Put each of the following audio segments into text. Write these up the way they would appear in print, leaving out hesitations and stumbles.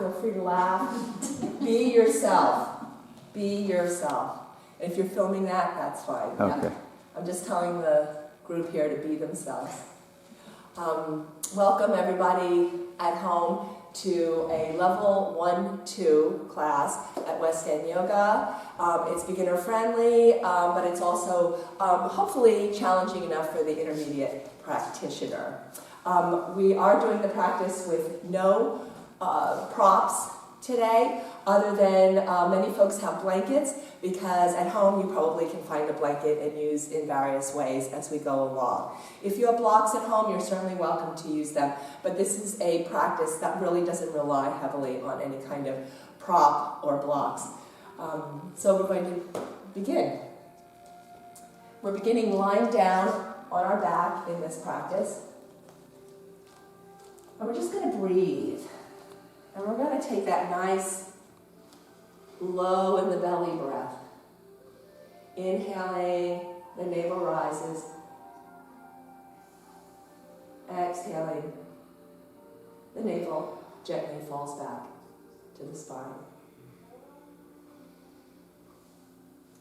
laugh. Feel free to laugh. Be yourself. Be yourself. And if you're filming that, that's fine. Okay. Yeah. I'm just telling the group here to be themselves. Welcome everybody at home to a level 1-2 class at West End Yoga. It's beginner friendly, but it's also hopefully challenging enough for the intermediate practitioner. We are doing the practice with no props today, other than many folks have blankets, because at home you probably can find a blanket and use in various ways as we go along. If you have blocks at home, you're certainly welcome to use them, but this is a practice that really doesn't rely heavily on any kind of prop or blocks. So we're going to begin. We're beginning lying down on our back in this practice. And we're just going to breathe. And we're going to take that nice low in the belly breath. Inhaling, the navel rises. Exhaling, the navel gently falls back to the spine.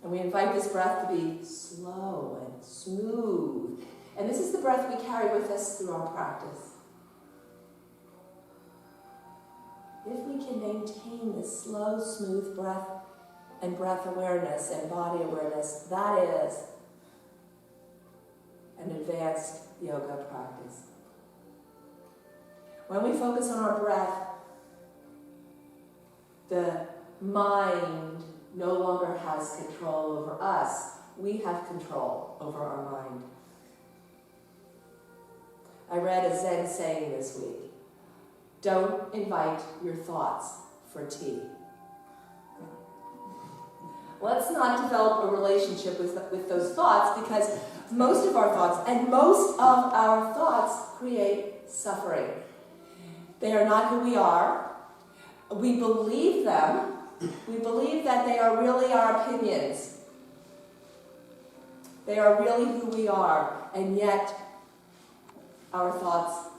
And we invite this breath to be slow and smooth. And this is the breath we carry with us through our practice. If we can maintain this slow, smooth breath and breath awareness and body awareness, that is an advanced yoga practice. When we focus on our breath, the mind no longer has control over us. We have control over our mind. I read a Zen saying this week: don't invite your thoughts for tea. Let's not develop a relationship with those thoughts, because most of our thoughts create suffering. They are not who we are. We believe them. We believe that they are really our opinions. They are really who we are, and yet our thoughts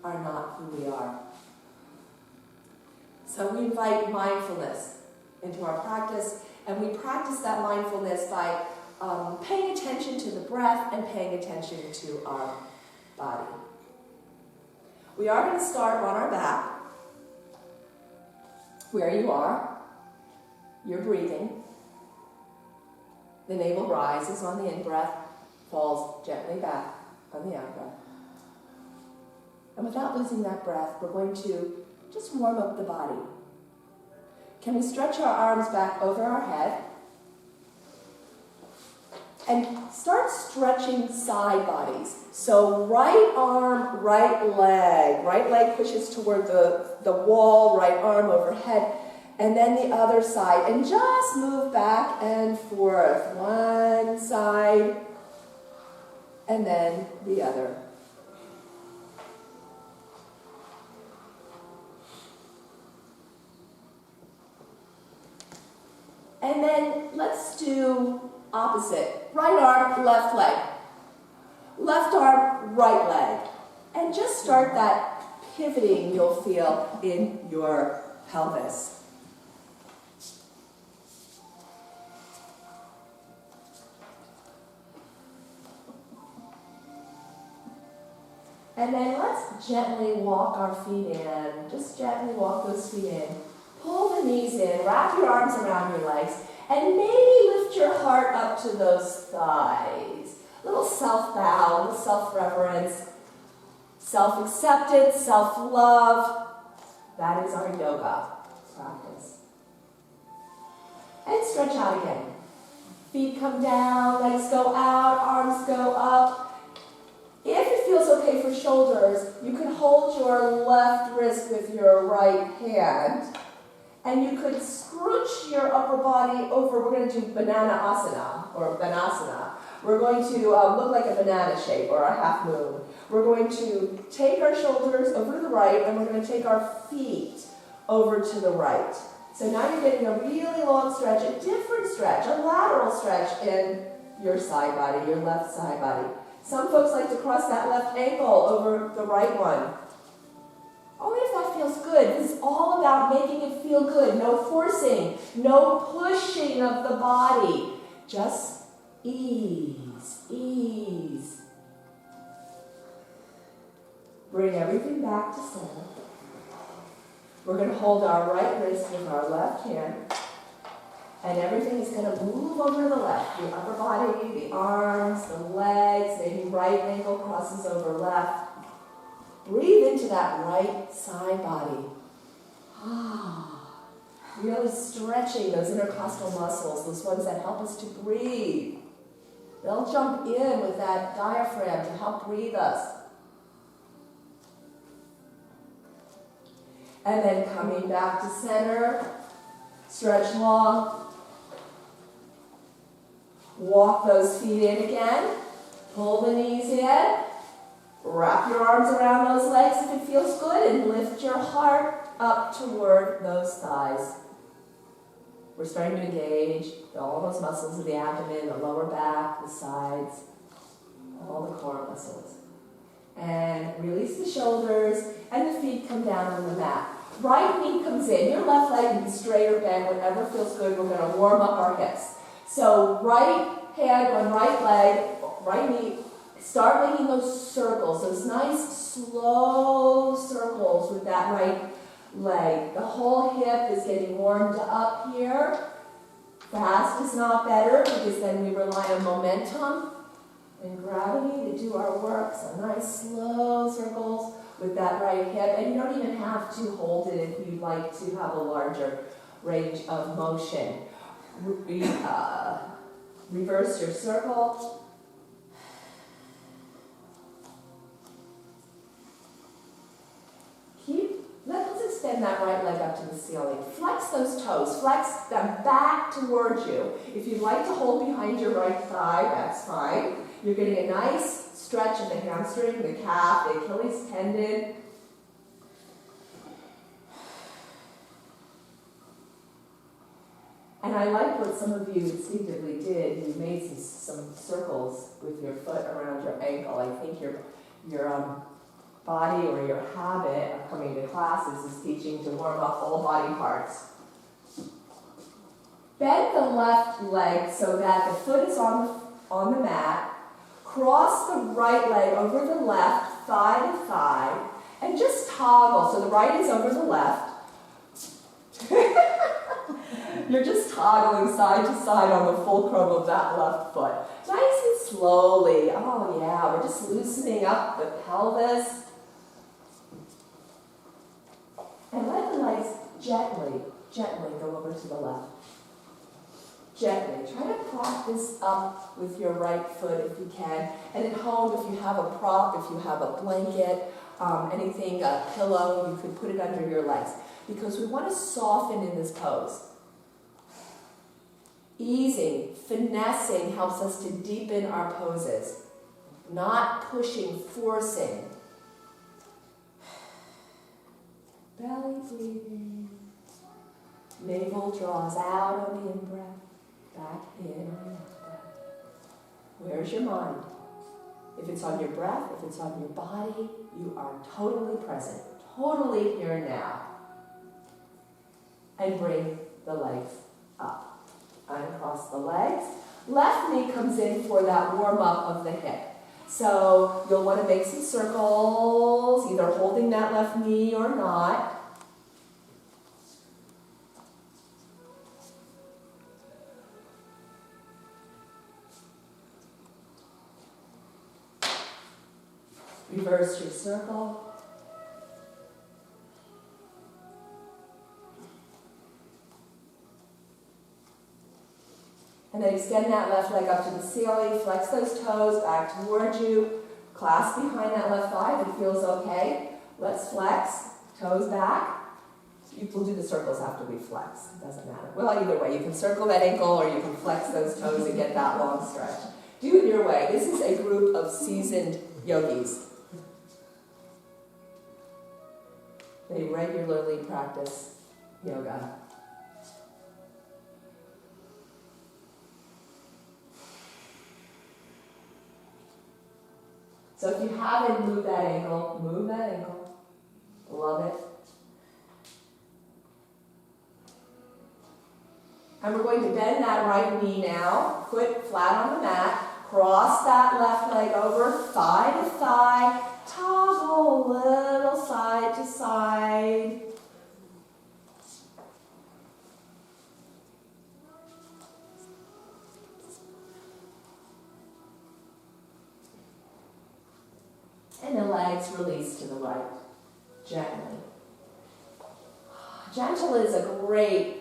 are not who we are. So we invite mindfulness into our practice, and we practice that mindfulness by paying attention to the breath and paying attention to our body. We are going to start on our back, where you are. You're breathing. The navel rises on the in-breath, falls gently back on the out-breath. And without losing that breath, we're going to just warm up the body. Can we stretch our arms back over our head? And start stretching side bodies. So right arm, right leg pushes toward the wall, right arm overhead, and then the other side. And just move back and forth. One side, and then the other. And then let's do opposite. Right arm, left leg. Left arm, right leg. And just start that pivoting you'll feel in your pelvis. And then let's gently walk our feet in. Just gently walk those feet in. Pull the knees in, wrap your arms around your legs, and maybe lift your heart up to those thighs. Little self-bow, little self-reverence, self-acceptance, self-love. That is our yoga practice. And stretch out again. Feet come down, legs go out, arms go up. If it feels okay for shoulders, you can hold your left wrist with your right hand. And you could scrunch your upper body over. We're going to do banana asana, or banasana. We're going to look like a banana shape, or a half moon. We're going to take our shoulders over to the right, and we're going to take our feet over to the right. So now you're getting a really long stretch, a different stretch, a lateral stretch in your side body, your left side body. Some folks like to cross that left ankle over the right one. Only if that feels feels good. This is all about making it feel good. No forcing, no pushing of the body. Just ease, ease. Bring everything back to center. We're going to hold our right wrist with our left hand, and everything is going to move over the left. The upper body, the arms, the legs, maybe right ankle crosses over left. Breathe into that right side body. Really stretching those intercostal muscles, those ones that help us to breathe. They'll jump in with that diaphragm to help breathe us. And then coming back to center, stretch long. Walk those feet in again. Pull the knees in. Wrap your arms around those legs if it feels good, and lift your heart up toward those thighs. We're starting to engage all those muscles of the abdomen, the lower back, the sides, all the core muscles. And release the shoulders, and the feet come down on the mat. Right knee comes in. Your left leg can be straight or bent, whatever feels good. We're going to warm up our hips. So right hand on right leg, right knee. Start making those circles, those nice slow circles with that right leg. The whole hip is getting warmed up here. Fast is not better because then we rely on momentum and gravity to do our work. So nice slow circles with that right hip. And you don't even have to hold it if you'd like to have a larger range of motion. Reverse your circle. Let's extend that right leg up to the ceiling. Flex those toes. Flex them back towards you. If you'd like to hold behind your right thigh, that's fine. You're getting a nice stretch of the hamstring, the calf, the Achilles tendon. And I like what some of you instinctively did. You made some circles with your foot around your ankle. I think your body or your habit of coming to classes is teaching to warm up all body parts. Bend the left leg so that the foot is on the mat. Cross the right leg over the left, thigh to thigh, and just toggle. So the right is over the left. You're just toggling side to side on the fulcrum of that left foot. Nice and slowly. Oh yeah, we're just loosening up the pelvis. And let the legs gently go over to the left. Gently. Try to prop this up with your right foot if you can. And at home, if you have a prop, if you have a blanket, anything, a pillow, you could put it under your legs. Because we want to soften in this pose. Easing, finessing helps us to deepen our poses. Not pushing, forcing. Belly breathing. Navel draws out on the in-breath. Back in on the out-breath. Where's your mind? If it's on your breath, if it's on your body, you are totally present. Totally here now. And bring the legs up. Uncross the legs. Left knee comes in for that warm-up of the hip. So you'll want to make some circles, either holding that left knee or not. Reverse your circle. And then extend that left leg up to the ceiling. Flex those toes back towards you. Clasp behind that left thigh if it feels okay. Let's flex. Toes back. We'll do the circles after we flex. It doesn't matter. Well, either way. You can circle that ankle or you can flex those toes and get that long stretch. Do it your way. This is a group of seasoned yogis. They regularly practice yoga. So if you haven't moved that ankle, move that ankle. Love it. And we're going to bend that right knee now, foot flat on the mat, cross that left leg over, thigh to thigh, toggle a little side to side. And the legs release to the right, gently. Gentle is a great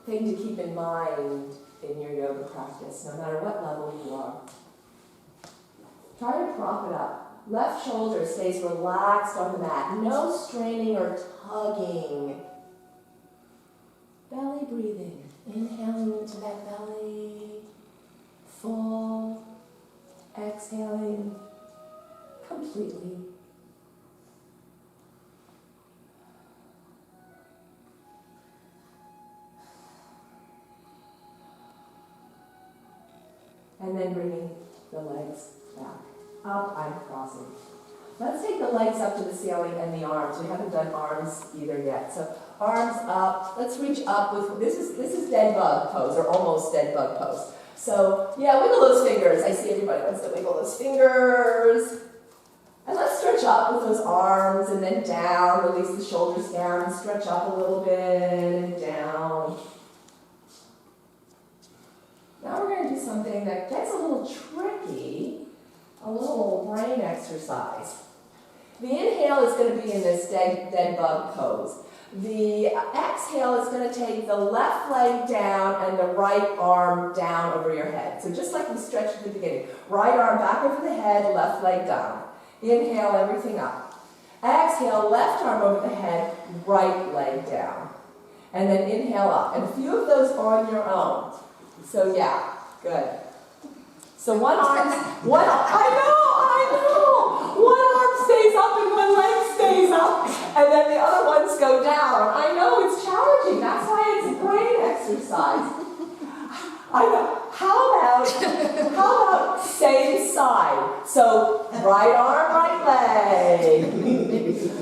thing to keep in mind in your yoga practice, no matter what level you are. Try to prop it up. Left shoulder stays relaxed on the mat. No straining or tugging. Belly breathing. Inhaling into that belly. Full. Exhaling completely. And then bringing the legs back. Up, I'm crossing. Let's take the legs up to the ceiling and the arms. We haven't done arms either yet. So arms up. Let's reach up with, this is dead bug pose, or almost dead bug pose. So yeah, wiggle those fingers. I see everybody wants to wiggle those fingers. And let's stretch up with those arms and then down. Release the shoulders down and stretch up a little bit and down. Now we're going to do something that gets a little tricky, a little brain exercise. The inhale is going to be in this dead bug pose. The exhale is going to take the left leg down and the right arm down over your head. So just like we stretched at the beginning. Right arm back over the head, left leg down. Inhale, everything up. Exhale, left arm over the head, right leg down. And then inhale up. And a few of those on your own. So yeah, good. So one arm, I know. One arm stays up and one leg stays up, and then the other ones go down. I know, it's challenging. That's why it's a brain exercise. I know. How about same side? So right arm, right leg.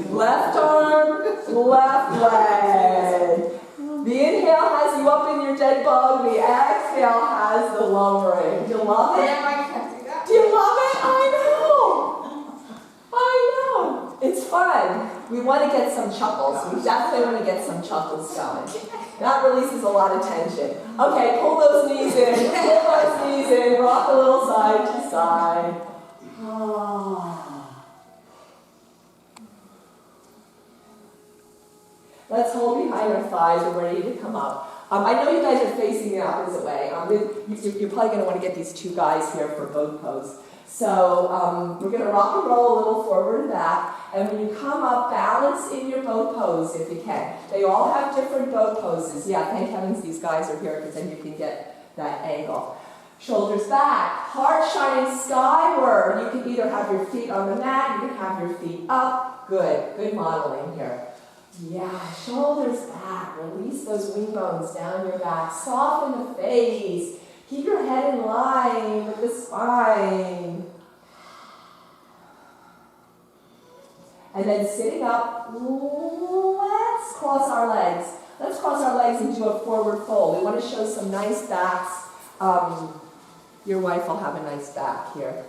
Left arm, left leg. The inhale has you up in your dead bug. The exhale has the lowering. Do you love it? Yeah, I can't do that. Do you love it? I know. It's fun. We want to get some chuckles. We definitely want to get some chuckles going. That releases a lot of tension. Okay, pull those knees in. Pull those knees in. Rock a little side to side. Let's hold behind our thighs. We're ready to come up. I know you guys are facing the opposite way. You're probably going to want to get these two guys here for boat pose. So we're going to rock and roll a little forward and back. And when you come up, balance in your boat pose if you can. They all have different boat poses. Yeah, thank heavens these guys are here because then you can get that angle. Shoulders back, heart shining skyward. You can either have your feet on the mat, you can have your feet up. Good modeling here. Yeah, shoulders back. Release those wing bones down your back. Soften the face. Keep your head in line with the spine. And then sitting up, let's cross our legs. Let's cross our legs and do a forward fold. We want to show some nice backs. Your wife will have a nice back here,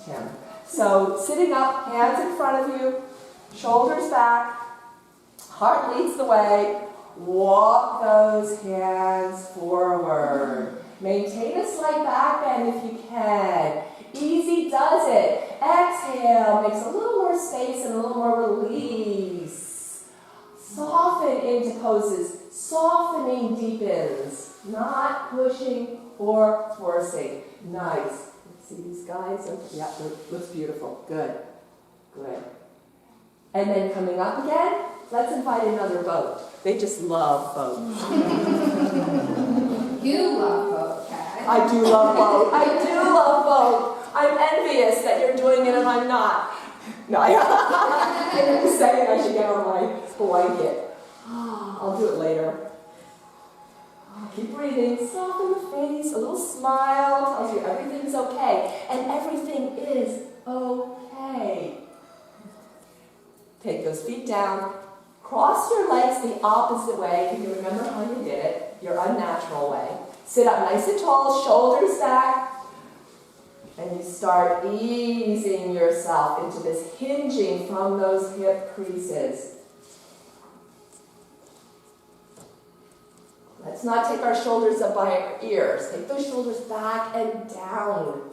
Kim. So sitting up, hands in front of you, shoulders back. Heart leads the way. Walk those hands forward. Maintain a slight back bend if you can. Easy does it. Exhale, makes a little more space and a little more release. Soften into poses. Softening deepens. Not pushing or forcing. Nice. See these guys? Yeah, looks beautiful. Good. And then coming up again. Let's invite another boat. They just love boats. You love boat, Kat. I do love boat. I do love boat. I'm envious that you're doing it and I'm not. No, I'm just saying I should get on my blanket. I'll do it later. Keep breathing. Soften the face. A little smile tells you everything's okay. And everything is okay. Take those feet down. Cross your legs the opposite way, if you remember how you did it, your unnatural way. Sit up nice and tall, shoulders back, and you start easing yourself into this hinging from those hip creases. Let's not take our shoulders up by our ears. Take those shoulders back and down.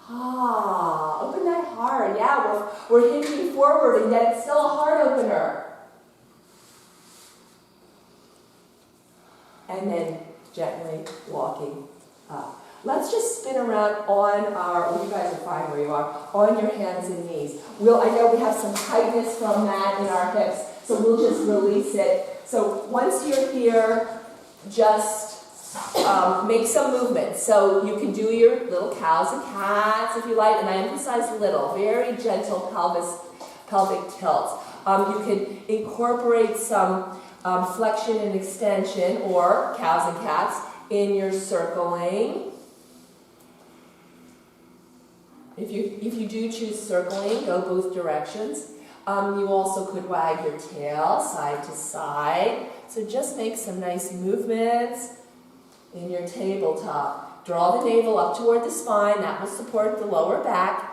Ah, open that heart. Yeah, we're hinging forward, and yet it's still a heart opener. And then gently walking up. Let's just spin around on our, well, you guys are fine where you are, on your hands and knees. I know we have some tightness from that in our hips, so we'll just release it. So once you're here, just make some movement. So you can do your little cows and cats if you like, and I emphasize little, very gentle pelvic tilts. You can incorporate some flexion and extension, or cows and cats, in your circling. If you do choose circling, go both directions. You also could wag your tail side to side. So just make some nice movements in your tabletop. Draw the navel up toward the spine. That will support the lower back.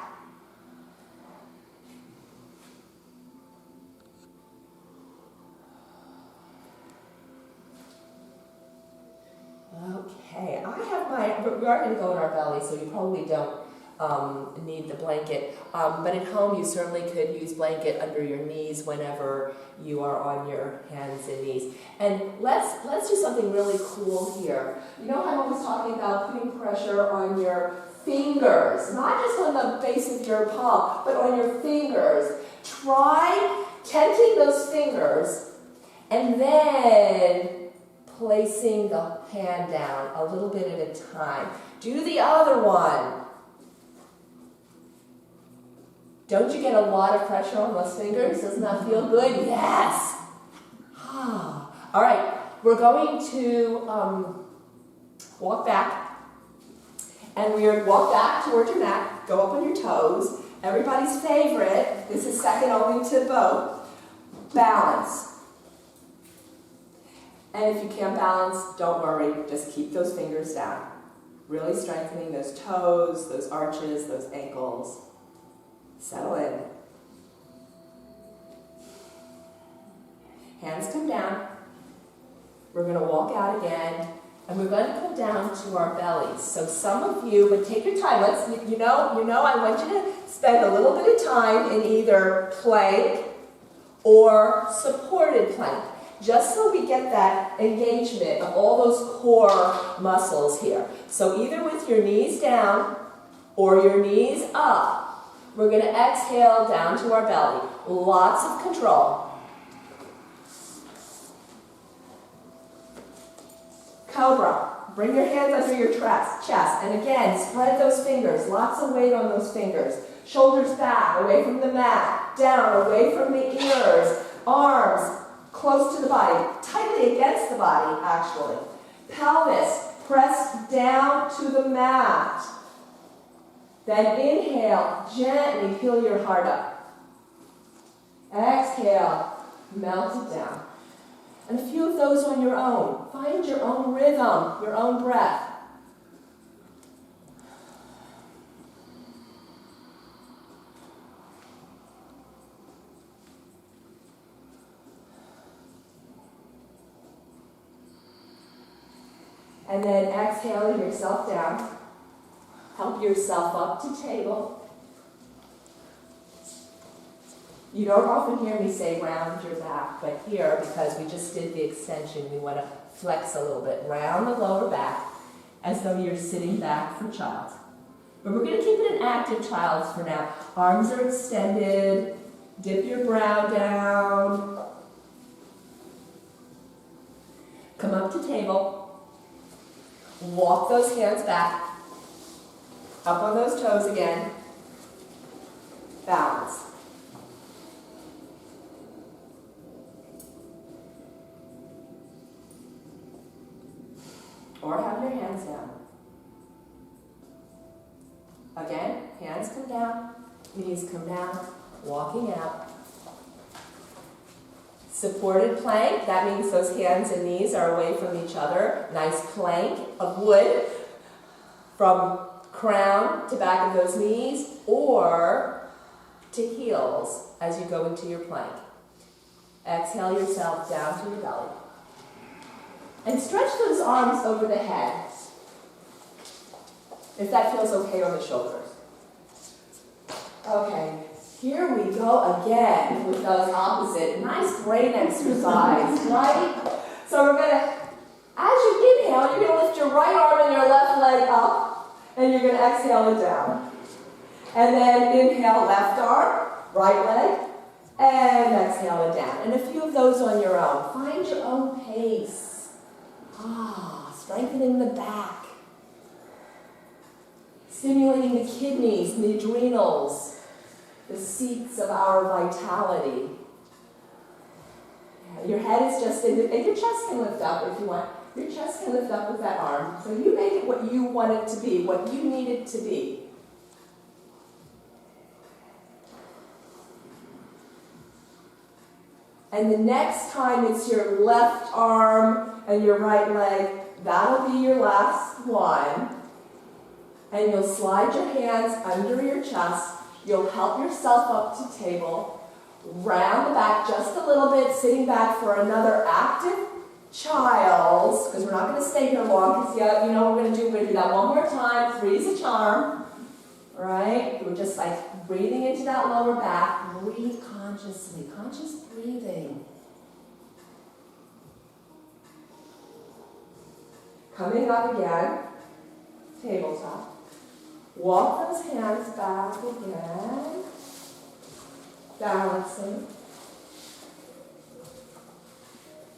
Okay, we are going to go in our belly, so you probably don't need the blanket. But at home, you certainly could use blanket under your knees whenever you are on your hands and knees. And let's do something really cool here. You know how I'm always talking about putting pressure on your fingers, not just on the base of your palm, but on your fingers. Try tenting those fingers and then placing the hand down a little bit at a time. Do the other one. Don't you get a lot of pressure on those fingers? Doesn't that feel good? Yes! All right, we're going to walk back. And we're going to walk back towards your mat. Go up on your toes. Everybody's favorite. This is second only to both. Balance. And if you can't balance, don't worry. Just keep those fingers down. Really strengthening those toes, those arches, those ankles. Settle in. Hands come down. We're going to walk out again, and we're going to come down to our bellies. So some of you, but take your time. You know, I want you to spend a little bit of time in either plank or supported plank, just so we get that engagement of all those core muscles here. So either with your knees down or your knees up, we're going to exhale down to our belly. Lots of control. Cobra. Bring your hands under your chest. And again, spread those fingers. Lots of weight on those fingers. Shoulders back, away from the mat. Down, away from the ears. Arms close to the body. Tightly against the body, actually. Pelvis pressed down to the mat. Then inhale, gently peel your heart up. Exhale, melt it down. And a few of those on your own. Find your own rhythm, your own breath. And then exhaling yourself down. Help yourself up to table. You don't often hear me say round your back, but here, because we just did the extension, we want to flex a little bit. Round the lower back as though you're sitting back for child. But we're going to keep it an active child for now. Arms are extended. Dip your brow down. Come up to table. Walk those hands back. Up on those toes again. Balance. Or have your hands down. Again, hands come down, knees come down, walking out. Supported plank, that means those hands and knees are away from each other. Nice plank of wood from crown to back of those knees or to heels as you go into your plank. Exhale yourself down to your belly. And stretch those arms over the head, if that feels okay on the shoulders. Okay, here we go again with those opposite. Nice brain exercise, right? So we're gonna, as you inhale, you're gonna lift your right arm and your left leg up, and you're gonna exhale it down. And then inhale, left arm, right leg, and exhale it down. And a few of those on your own. Find your own pace. Strengthening the back. Stimulating the kidneys and the adrenals, the seats of our vitality. Your head is just in, and your chest can lift up if you want. Your chest can lift up with that arm. So you make it what you want it to be, what you need it to be. And the next time it's your left arm and your right leg, that'll be your last one. And you'll slide your hands under your chest. You'll help yourself up to table. Round the back just a little bit, sitting back for another active child's, because we're not going to stay here long, because you know what we're going to do? We're going to do that one more time. 3 is a charm. Right? We're just like breathing into that lower back. Breathe consciously. Conscious breathing. Coming up again. Tabletop. Walk those hands back again. Balancing.